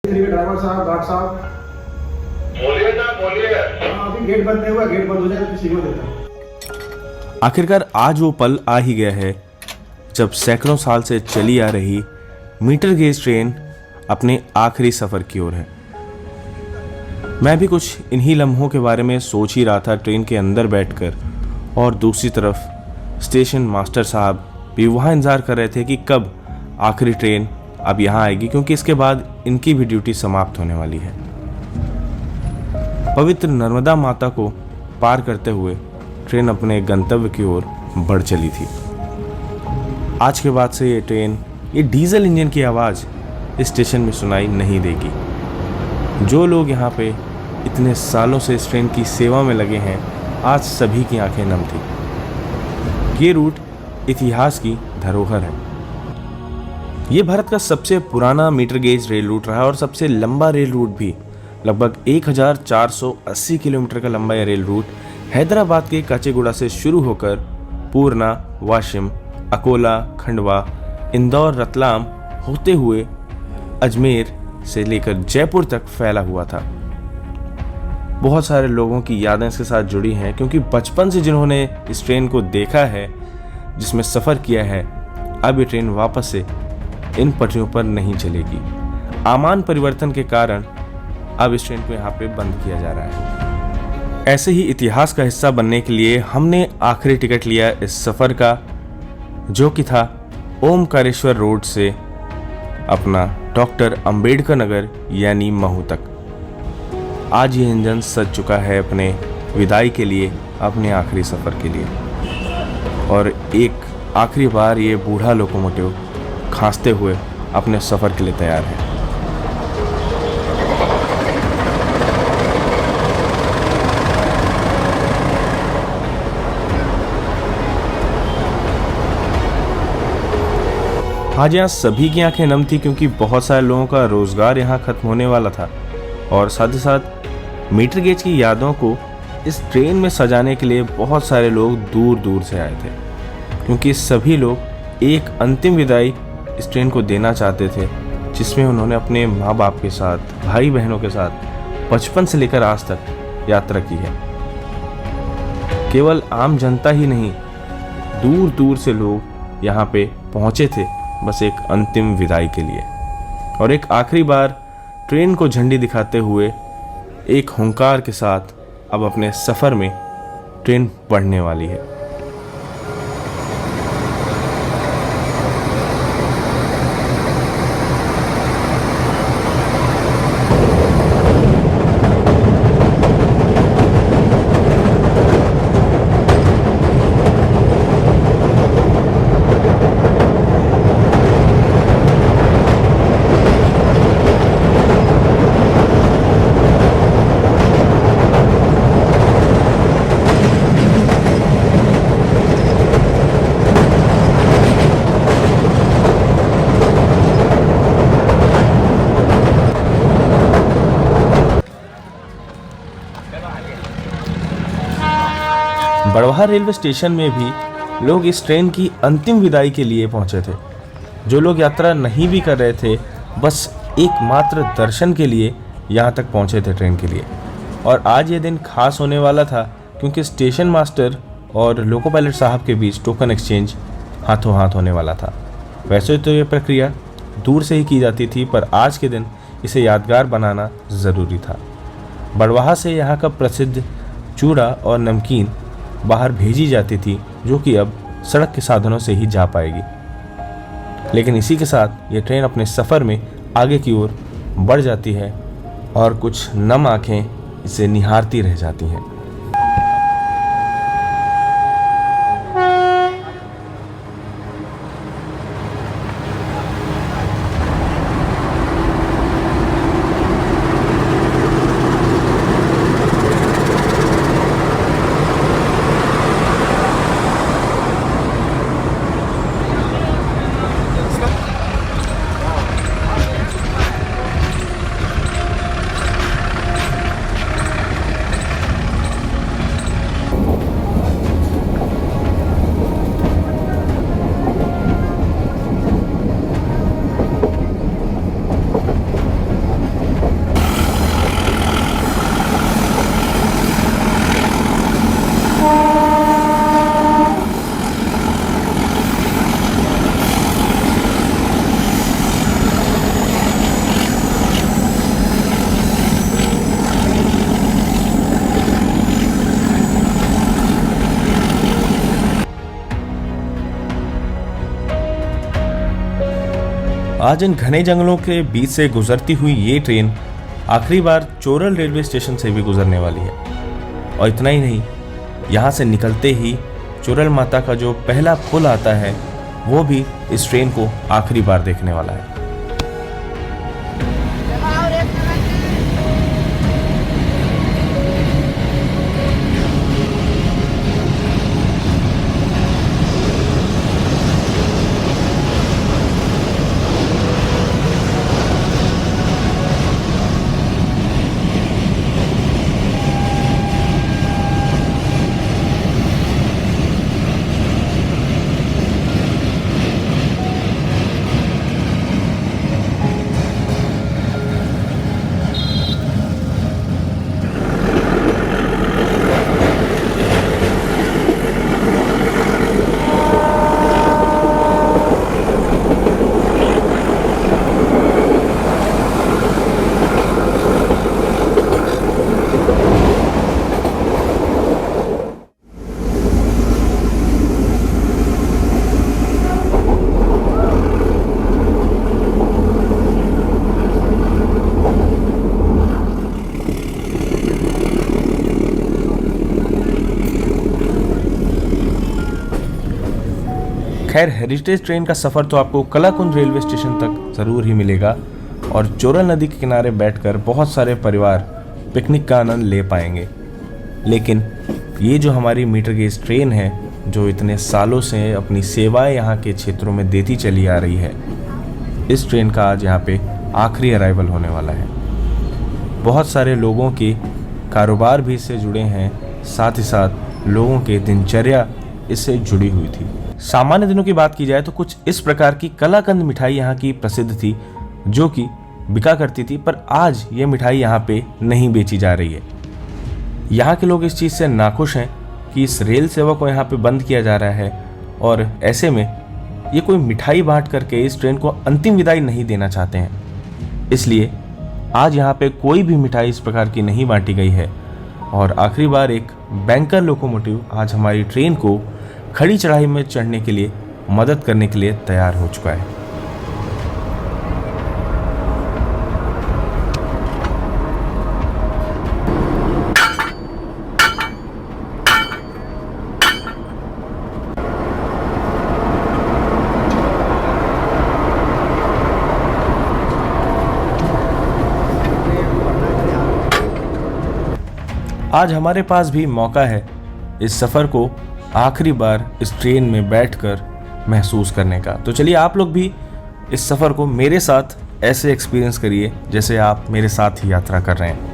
Driver साहब, guard साहब, बोलिए ना, बोलिए। अभी गेट बंद नहीं हुआ, गेट बंद हो जाए तो सिग्नल देता हूँ। आखिरकार आज वो पल आ ही गया है जब सैकड़ों साल से चली आ रही मीटर गेज ट्रेन अपने आखिरी सफ़र की ओर है। मैं भी कुछ इन्हीं लम्हों के बारे में सोच ही रहा था ट्रेन के अंदर बैठकर, और दूसरी तरफ स्टेशन मास्टर साहब भी वहाँ इंतज़ार कर रहे थे कि कब आखिरी ट्रेन अब यहाँ आएगी, क्योंकि इसके बाद इनकी भी ड्यूटी समाप्त होने वाली है। पवित्र नर्मदा माता को पार करते हुए ट्रेन अपने गंतव्य की ओर बढ़ चली थी। आज के बाद से ये ट्रेन, ये डीजल इंजन की आवाज़ इस स्टेशन में सुनाई नहीं देगी। जो लोग यहाँ पे इतने सालों से इस ट्रेन की सेवा में लगे हैं, आज सभी की आंखें नम थी। ये रूट इतिहास की धरोहर है। ये भारत का सबसे पुराना मीटर गेज रेल रूट रहा है और सबसे लंबा रेल रूट भी। लगभग 1480 किलोमीटर का लंबा यह रेल रूट हैदराबाद के काचेगुड़ा से शुरू होकर पूर्णा, वाशिम, अकोला, खंडवा, इंदौर, रतलाम होते हुए अजमेर से लेकर जयपुर तक फैला हुआ था। बहुत सारे लोगों की यादें इसके साथ जुड़ी हैं, क्योंकि बचपन से जिन्होंने इस ट्रेन को देखा है, जिसमें सफ़र किया है, अब ये ट्रेन वापस से इन पटरियों पर नहीं चलेगी। आमान परिवर्तन के कारण अब इस ट्रेन को यहाँ पे बंद किया जा रहा है। ऐसे ही इतिहास का हिस्सा बनने के लिए हमने आखिरी टिकट लिया इस सफ़र का, जो कि था ओमकारेश्वर रोड से अपना डॉक्टर अंबेडकर नगर यानी महू तक। आज ये इंजन सज चुका है अपने विदाई के लिए, अपने आखिरी सफ़र के लिए, और एक आखिरी बार ये बूढ़ा लोकोमोटिव खांसते हुए अपने सफ़र के लिए तैयार है। आज यहाँ सभी की आंखें नम थी, क्योंकि बहुत सारे लोगों का रोज़गार यहाँ ख़त्म होने वाला था, और साथ ही साथ मीटर गेज की यादों को इस ट्रेन में सजाने के लिए बहुत सारे लोग दूर दूर से आए थे, क्योंकि सभी लोग एक अंतिम विदाई इस ट्रेन को देना चाहते थे, जिसमें उन्होंने अपने माँ बाप के साथ, भाई बहनों के साथ बचपन से लेकर आज तक यात्रा की है। केवल आम जनता ही नहीं, दूर दूर से लोग यहाँ पे पहुँचे थे बस एक अंतिम विदाई के लिए, और एक आखिरी बार ट्रेन को झंडी दिखाते हुए एक हुंकार के साथ अब अपने सफ़र में ट्रेन बढ़ने वाली है। बड़वाह रेलवे स्टेशन में भी लोग इस ट्रेन की अंतिम विदाई के लिए पहुंचे थे। जो लोग यात्रा नहीं भी कर रहे थे, बस एकमात्र दर्शन के लिए यहां तक पहुंचे थे ट्रेन के लिए। और आज ये दिन खास होने वाला था, क्योंकि स्टेशन मास्टर और लोको पायलट साहब के बीच टोकन एक्सचेंज हाथों हाथ होने वाला था। वैसे तो ये प्रक्रिया दूर से ही की जाती थी, पर आज के दिन इसे यादगार बनाना ज़रूरी था। बड़वाह से यहाँ का प्रसिद्ध चूड़ा और नमकीन बाहर भेजी जाती थी, जो कि अब सड़क के साधनों से ही जा पाएगी। लेकिन इसी के साथ ये ट्रेन अपने सफ़र में आगे की ओर बढ़ जाती है, और कुछ नम आँखें इसे निहारती रह जाती हैं। आज इन घने जंगलों के बीच से गुजरती हुई ये ट्रेन आखिरी बार चोरल रेलवे स्टेशन से भी गुजरने वाली है। और इतना ही नहीं, यहाँ से निकलते ही चोरल माता का जो पहला पुल आता है वो भी इस ट्रेन को आखिरी बार देखने वाला है। खैर, हेरिटेज ट्रेन का सफ़र तो आपको कलाकुंज रेलवे स्टेशन तक ज़रूर ही मिलेगा और चोरल नदी के किनारे बैठकर बहुत सारे परिवार पिकनिक का आनंद ले पाएंगे। लेकिन ये जो हमारी मीटर गेज ट्रेन है, जो इतने सालों से अपनी सेवाएं यहाँ के क्षेत्रों में देती चली आ रही है, इस ट्रेन का आज यहाँ पे आखिरी अराइवल होने वाला है। बहुत सारे लोगों के कारोबार भी इससे जुड़े हैं, साथ ही साथ लोगों के दिनचर्या इससे जुड़ी हुई थी। सामान्य दिनों की बात की जाए तो कुछ इस प्रकार की कलाकंद मिठाई यहाँ की प्रसिद्ध थी, जो कि बिका करती थी, पर आज ये मिठाई यहाँ पे नहीं बेची जा रही है। यहाँ के लोग इस चीज़ से नाखुश हैं कि इस रेल सेवा को यहाँ पे बंद किया जा रहा है और ऐसे में ये कोई मिठाई बांट करके इस ट्रेन को अंतिम विदाई नहीं देना चाहते हैं। इसलिए आज यहाँ पे कोई भी मिठाई इस प्रकार की नहीं बांटी गई है और आखिरी बार एक बैंकर लोकोमोटिव आज हमारी ट्रेन को खड़ी चढ़ाई में चढ़ने के लिए मदद करने के लिए तैयार हो चुका है। आज हमारे पास भी मौका है इस सफ़र को आखिरी बार इस ट्रेन में बैठकर महसूस करने का। तो चलिए आप लोग भी इस सफ़र को मेरे साथ ऐसे एक्सपीरियंस करिए जैसे आप मेरे साथ ही यात्रा कर रहे हैं।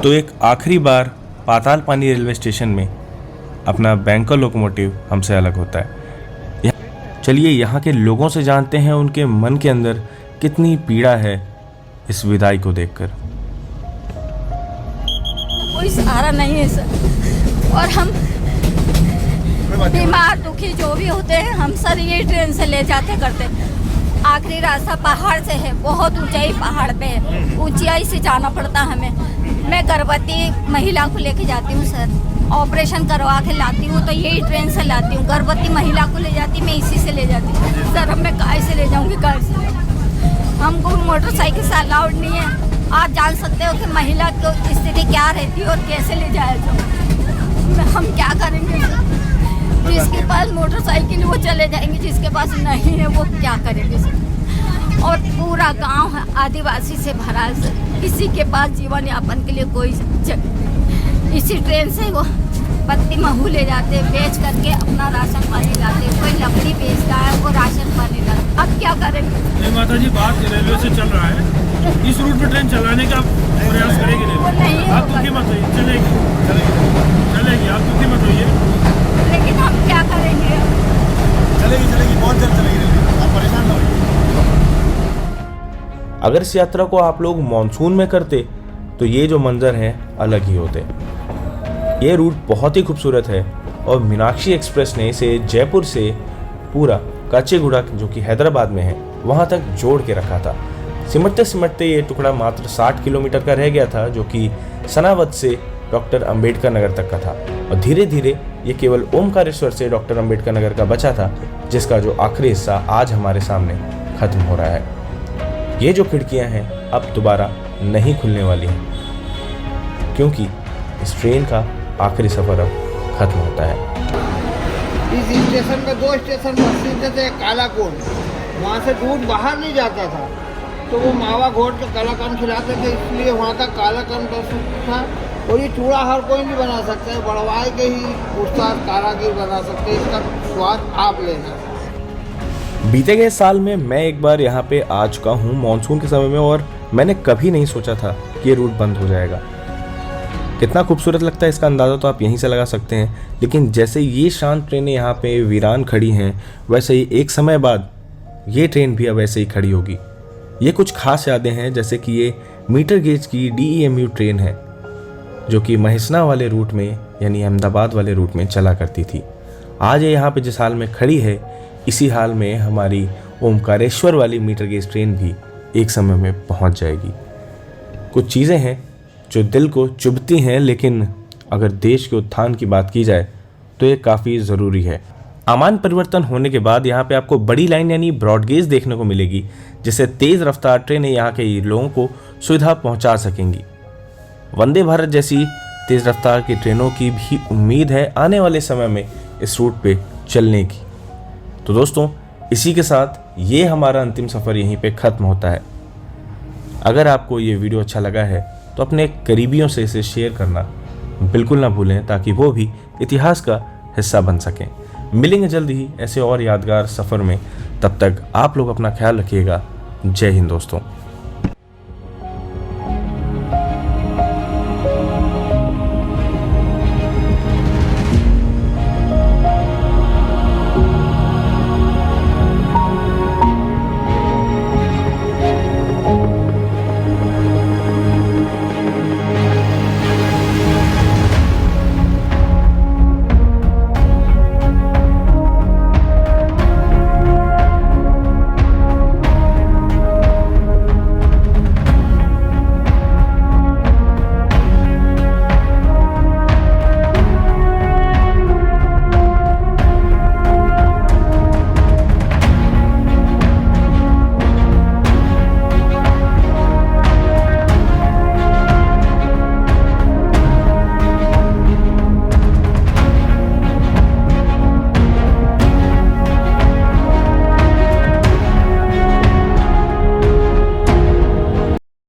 तो एक आखिरी बार पाताल पानी रेलवे स्टेशन में अपना बैंकर लोकोमोटिव हमसे अलग होता है। चलिए यहाँ के लोगों से जानते हैं उनके मन के अंदर कितनी पीड़ा है इस विदाई को देखकर। कोई सहारा नहीं है सर, और हम बीमार दुखी जो भी होते हैं हम सर ये ट्रेन से ले जाते करते। आखिरी रास्ता पहाड़ से है, बहुत ऊंचाई पहाड़ पे है, ऊंचाई से जाना पड़ता हमें। मैं गर्भवती महिला को लेके जाती हूँ सर, ऑपरेशन करवा के लाती हूँ तो यही ट्रेन से लाती हूँ। गर्भवती महिला को ले जाती मैं इसी से ले जाती हूँ सर। अब मैं कार से ले जाऊँगी, कार से। हमको मोटरसाइकिल से अलाउड नहीं है। आप जान सकते हो कि महिला की स्थिति क्या रहती है और कैसे ले जाया जाए। हम क्या करेंगे सर? जिसके पास मोटरसाइकिल वो चले जाएंगे, जिसके पास नहीं है वो क्या करेंगे सर? और पूरा गांव है आदिवासी से भरा सर, किसी के पास जीवन यापन के लिए कोई इसी ट्रेन से वो पत्ती महू ले जाते, बेच करके अपना राशन पानी लाते। कोई लकड़ी बेचता है, वो राशन पानी लाते। अब क्या करेंगे? नहीं माता जी, बात रेलवे से चल रहा है, इस रूट पे ट्रेन चलाने का प्रयास करेगी रेलवे। आप दुखी मत होइए, चलेगी, आप दुखी मत होइए। लेकिन हम क्या करेंगे? चलेगी, बहुत जल्द चलेगी रेलवे, आप परेशान ना होइए। अगर इस यात्रा को आप लोग मानसून में करते तो ये जो मंजर है अलग ही होते। ये रूट बहुत ही खूबसूरत है और मीनाक्षी एक्सप्रेस ने इसे जयपुर से पूरा काचेगुड़ा जो कि हैदराबाद में है वहाँ तक जोड़ के रखा था। सिमटते सिमटते ये टुकड़ा मात्र 60 किलोमीटर का रह गया था, जो कि सनावद से डॉक्टर अंबेडकर नगर तक का था। और धीरे धीरे ये केवल ओमकारेश्वर से डॉक्टर अंबेडकर नगर का बचा था, जिसका जो आखिरी हिस्सा आज हमारे सामने खत्म हो रहा है। ये जो खिड़कियां हैं अब दोबारा नहीं खुलने वाली हैं, क्योंकि इस ट्रेन का आखिरी सफर अब खत्म होता है। इस स्टेशन में 2 स्टेशन बसते थे, कालाकोट, वहाँ से दूध बाहर नहीं जाता था तो वो मावा घोट के कालाकंद खिलाते थे, इसलिए वहाँ का कालाकंद प्रसिद्ध था। और ये चूड़ा हर कोई भी बना सकता है, बड़वाई के ही उस्ताद कारागिर बना सकते हैं, इसका स्वाद आप लेना। बीते गए साल में मैं एक बार यहाँ पे आ चुका हूँ मानसून के समय में, और मैंने कभी नहीं सोचा था कि ये रूट बंद हो जाएगा। कितना खूबसूरत लगता है इसका अंदाज़ा तो आप यहीं से लगा सकते हैं। लेकिन जैसे ये शांत ट्रेनें यहाँ पे वीरान खड़ी हैं, वैसे ही एक समय बाद ये ट्रेन भी अब ऐसे ही खड़ी होगी। ये कुछ खास यादें हैं, जैसे कि ये मीटर गेज की DEMU ट्रेन है जो कि महिसना वाले रूट में यानी अहमदाबाद वाले रूट में चला करती थी। आज ये यहाँ पे जिस हाल में खड़ी है, इसी हाल में हमारी ओमकारेश्वर वाली मीटर गेज ट्रेन भी एक समय में पहुँच जाएगी। कुछ चीज़ें हैं जो दिल को चुभती हैं, लेकिन अगर देश के उत्थान की बात की जाए तो ये काफ़ी ज़रूरी है। आमान परिवर्तन होने के बाद यहाँ पे आपको बड़ी लाइन यानी ब्रॉडगेज देखने को मिलेगी, जिससे तेज़ रफ्तार ट्रेनें यहाँ के लोगों को सुविधा पहुँचा सकेंगी। वंदे भारत जैसी तेज़ रफ्तार की ट्रेनों की भी उम्मीद है आने वाले समय में इस रूट पे चलने की। तो दोस्तों, इसी के साथ ये हमारा अंतिम सफ़र यहीं पे ख़त्म होता है। अगर आपको ये वीडियो अच्छा लगा है तो अपने करीबियों से इसे शेयर करना बिल्कुल ना भूलें, ताकि वो भी इतिहास का हिस्सा बन सकें। मिलेंगे जल्द ही ऐसे और यादगार सफ़र में, तब तक आप लोग अपना ख्याल रखिएगा। जय हिंद दोस्तों।